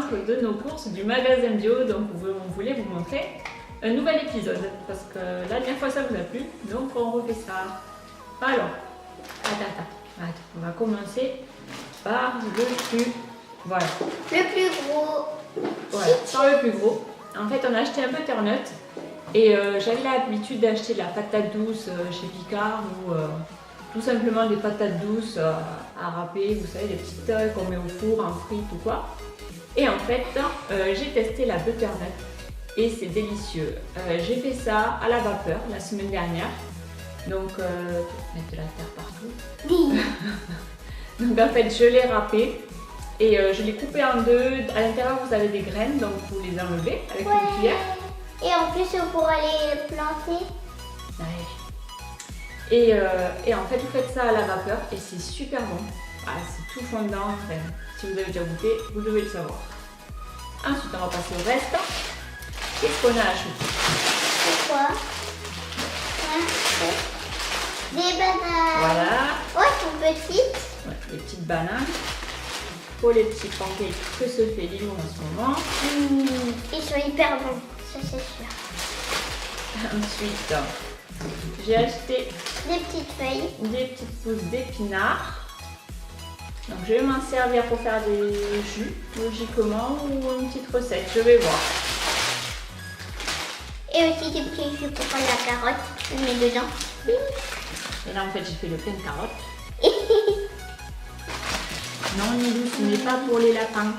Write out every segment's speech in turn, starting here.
rentre de nos courses du magasin bio, donc on voulait vous montrer un nouvel épisode parce que la dernière fois ça vous a plu, donc on refait ça. Alors, attends, on va commencer par le plus, voilà. Le plus gros. Voilà, par le plus gros. En fait, on a acheté un butternut et j'avais l'habitude d'acheter de la patate douce chez Picard ou tout simplement des patates douces à râper, vous savez, les petites qu'on met au four, en frites ou quoi. Et en fait, j'ai testé la butternut et c'est délicieux. J'ai fait ça à la vapeur la semaine dernière. Donc, mettre de la terre partout. Donc en fait, je l'ai râpé et je l'ai coupé en deux. À l'intérieur, vous avez des graines, donc vous les enlevez avec une cuillère. Et en plus, pour aller planter. Ouais. Et en fait, vous faites ça à la vapeur et c'est super bon. Ah, c'est tout fondant. Enfin, si vous avez déjà goûté, vous devez le savoir. Ensuite, on va passer au reste. Qu'est-ce qu'on a acheté? C'est quoi? Des bananes. Voilà. Oh, elles sont petites. Ouais, les petites bananes. Pour les petits pancakes que se fait Lilou en ce moment. Ils sont hyper bons, ça c'est sûr. Ensuite, j'ai acheté Des petites feuilles. des petites pousses d'épinards. Donc je vais m'en servir pour faire des jus, logiquement, ou une petite recette, je vais voir. Et aussi des petits jus pour faire la carotte. Je mets dedans. Et là en fait j'ai fait le plein de carottes. Non Lilou, ce n'est pas pour les lapins,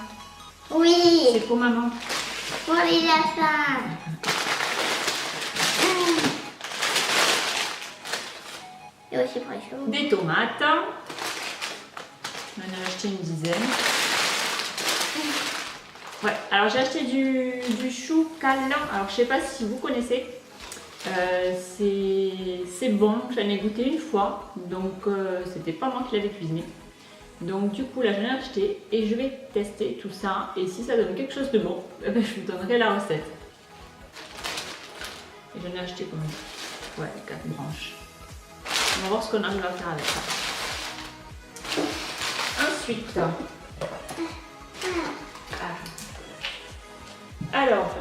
Oui, c'est pour maman. pour les lapins. Et aussi pour les chevaux. Des tomates. On en a acheté une dizaine. Ouais, alors j'ai acheté du chou calan. Alors je sais pas si vous connaissez. C'est bon, j'en ai goûté une fois. Donc c'était pas moi qui l'avais cuisiné. Donc du coup là j'en ai acheté et je vais tester tout ça. Et si ça donne quelque chose de bon, je vous donnerai la recette. Et j'en ai acheté combien? Ouais, 4 branches. On va voir ce qu'on arrive à faire avec ça. Ensuite, alors,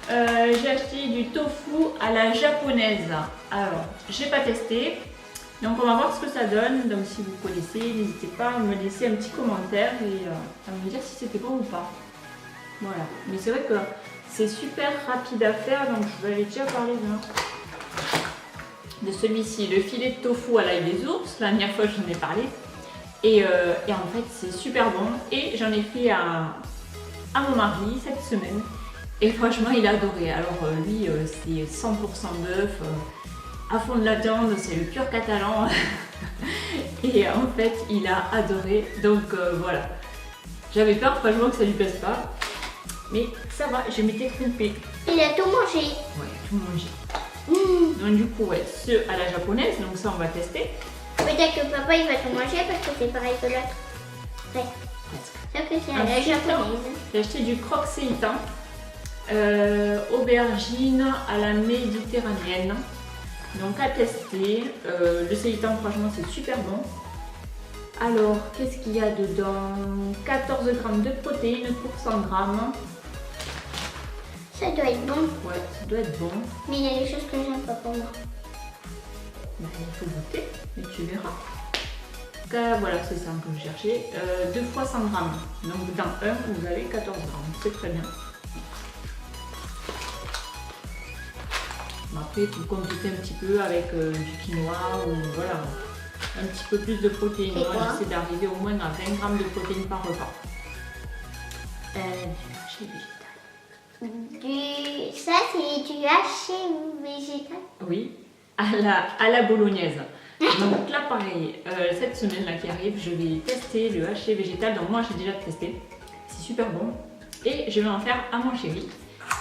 j'ai acheté du tofu à la japonaise. Alors, j'ai pas testé, donc on va voir ce que ça donne. Donc si vous connaissez, n'hésitez pas à me laisser un petit commentaire et à me dire si c'était bon ou pas. Voilà, mais c'est vrai que c'est super rapide à faire, donc je vous avais déjà parlé de celui-ci, le filet de tofu à l'ail des ours. La dernière fois j'en ai parlé. Et en fait c'est super bon et j'en ai fait à mon mari cette semaine et franchement il a adoré. Alors lui c'est 100% bœuf, à fond de la viande, c'est le pur catalan et en fait il a adoré, donc voilà. J'avais peur franchement que ça lui plaise pas, mais ça va, je m'étais trompée. Il a tout mangé. Ouais, tout mangé. Donc du coup ouais, ceux à la japonaise, donc ça on va tester. Peut-être que papa il va tout manger parce que c'est pareil que l'autre. Ouais. Sauf que c'est à la japonaise. J'ai acheté du croque séitan, aubergine à la méditerranéenne. Donc à tester. Le séitan franchement c'est super bon. Alors qu'est-ce qu'il y a dedans? 14 g de protéines pour 100 g. Ça doit être bon. Ouais, ça doit être bon. Mais il y a des choses que j'aime pas pour moi. Ben, il faut goûter et tu verras. Voilà, c'est ça que je cherchais. 2 fois 100 g. Donc dans un, vous avez 14 g. C'est très bien. Après, vous complétez un petit peu avec du quinoa ou voilà, un petit peu plus de protéines. Moi, j'essaie d'arriver au moins à 20 g de protéines par repas. Du haché végétal. Ça, c'est du haché végétal. Oui, à la bolognaise. Donc là, pareil, cette semaine là qui arrive, je vais tester le haché végétal. Donc moi, j'ai déjà testé. C'est super bon. Et je vais en faire à mon chéri.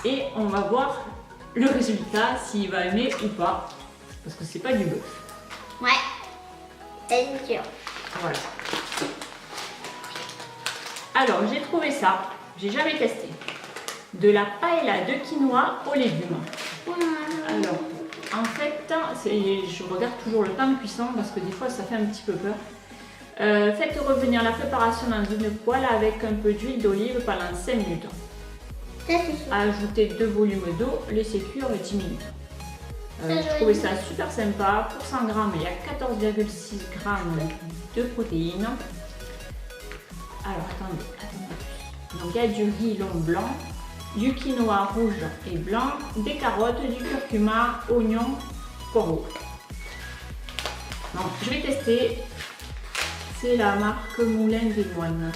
Et on va voir le résultat, s'il va aimer ou pas. Parce que c'est pas du bœuf. Ouais, c'est sûr. Voilà. Alors, j'ai trouvé ça. J'ai jamais testé. De la paella de quinoa aux légumes. Alors, en fait, je regarde toujours le temps de cuisson parce que des fois ça fait un petit peu peur. Faites revenir la préparation dans une poêle avec un peu d'huile d'olive pendant 5 minutes. Ça, c'est sûr. Ajoutez 2 volumes d'eau, laissez cuire 10 minutes. Je trouvais ça super sympa. Pour 100 g, il y a 14,6 g de protéines. Alors attendez. Donc il y a du riz long blanc, du quinoa rouge et blanc, des carottes, du curcuma, oignons, poireaux. Donc je vais tester. C'est la marque Moulin des Moines.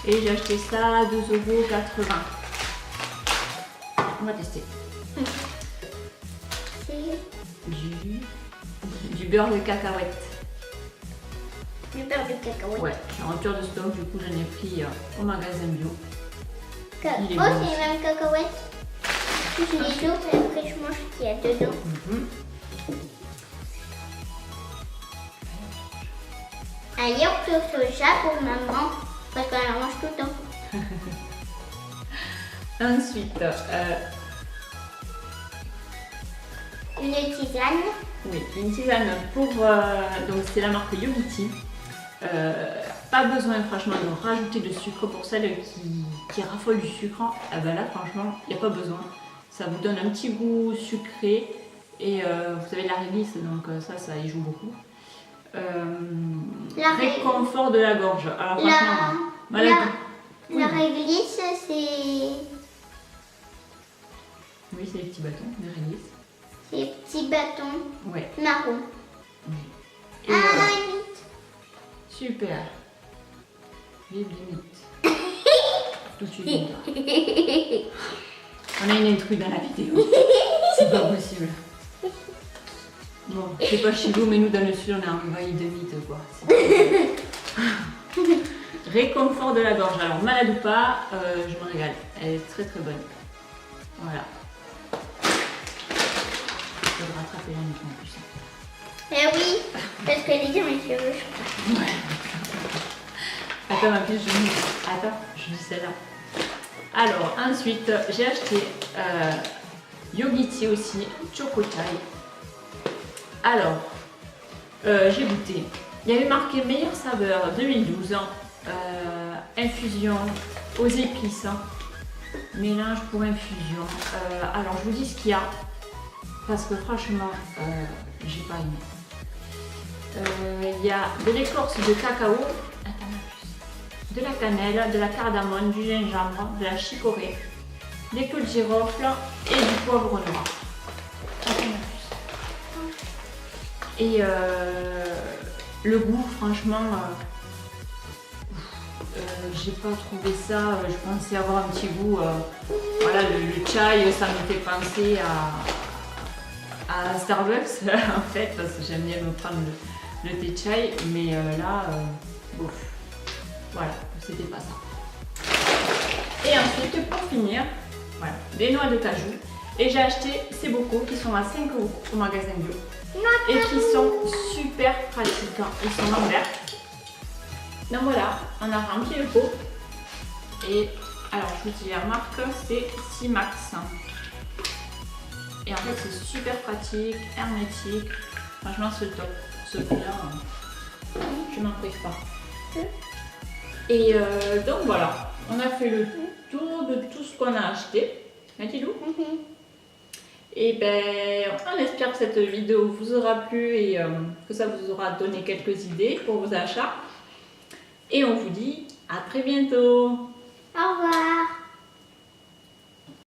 Et j'ai acheté ça à 2,80 €. On va tester. Du beurre de cacahuète. Du beurre de cacahuète. Ouais, j'ai en rupture de stock, du coup j'en ai pris au magasin bio. Oh, c'est les mêmes cacahuètes. Je les ouvre et après je mange ce qu'il y a dedans. Un yaourt au soja pour maman, parce qu'elle en mange tout le temps. Ensuite, Une tisane. oui, une tisane pour. Donc c'est la marque Yogiti. Pas besoin franchement de rajouter de sucre pour celles qui raffolent du sucre. Ah ben là franchement, il n'y a pas besoin. Ça vous donne un petit goût sucré et vous avez de la réglisse, donc ça y joue beaucoup. Réconfort de la gorge. Alors franchement, la réglisse, c'est... Oui, c'est les petits bâtons de réglisse. C'est les petits bâtons marron. Oui. Et vite. Super. Vive limite. Tout de suite. On a une intrus dans la vidéo. C'est pas possible. Bon, je sais pas chez vous, mais nous dans le sud, on a envahi de mythes quoi. Réconfort de la gorge. Alors, malade ou pas, je me régale. Elle est très très bonne. Voilà. Je vais rattraper la nuque en plus. Eh oui, parce que les gens, mes cheveux. Ouais. Attends, ma puce, je dis celle-là. Alors, ensuite, j'ai acheté Yogiti aussi, Chocochai. Alors, j'ai goûté. Il y avait marqué meilleure saveur 2012, infusion aux épices, mélange pour infusion. Alors, je vous dis ce qu'il y a, parce que franchement, j'ai pas aimé. Il y a de l'écorce de cacao, de la cannelle, de la cardamome, du gingembre, de la chicorée, des clous de girofle et du poivre noir. Et le goût, franchement, j'ai pas trouvé ça. Je pensais avoir un petit goût. Voilà, le chai, ça me fait penser à Starbucks en fait, parce que j'aime bien me prendre le thé chai, mais là, bof. Voilà, c'était pas ça. Et ensuite, pour finir, voilà, des noix de cajou. Et j'ai acheté ces bocaux qui sont à 5 € au magasin bio. Et qui sont super pratiques. Ils sont en verre. Donc voilà, on a rempli le pot. Et alors, je vous dis la marque, c'est Simax. Et en fait, c'est super pratique, hermétique. Franchement, c'est le top. Ce prix-là, je m'en prive pas. Et donc voilà, on a fait le tour de tout ce qu'on a acheté. Mathilou. Et ben, on espère que cette vidéo vous aura plu et que ça vous aura donné quelques idées pour vos achats. Et on vous dit à très bientôt. Au revoir.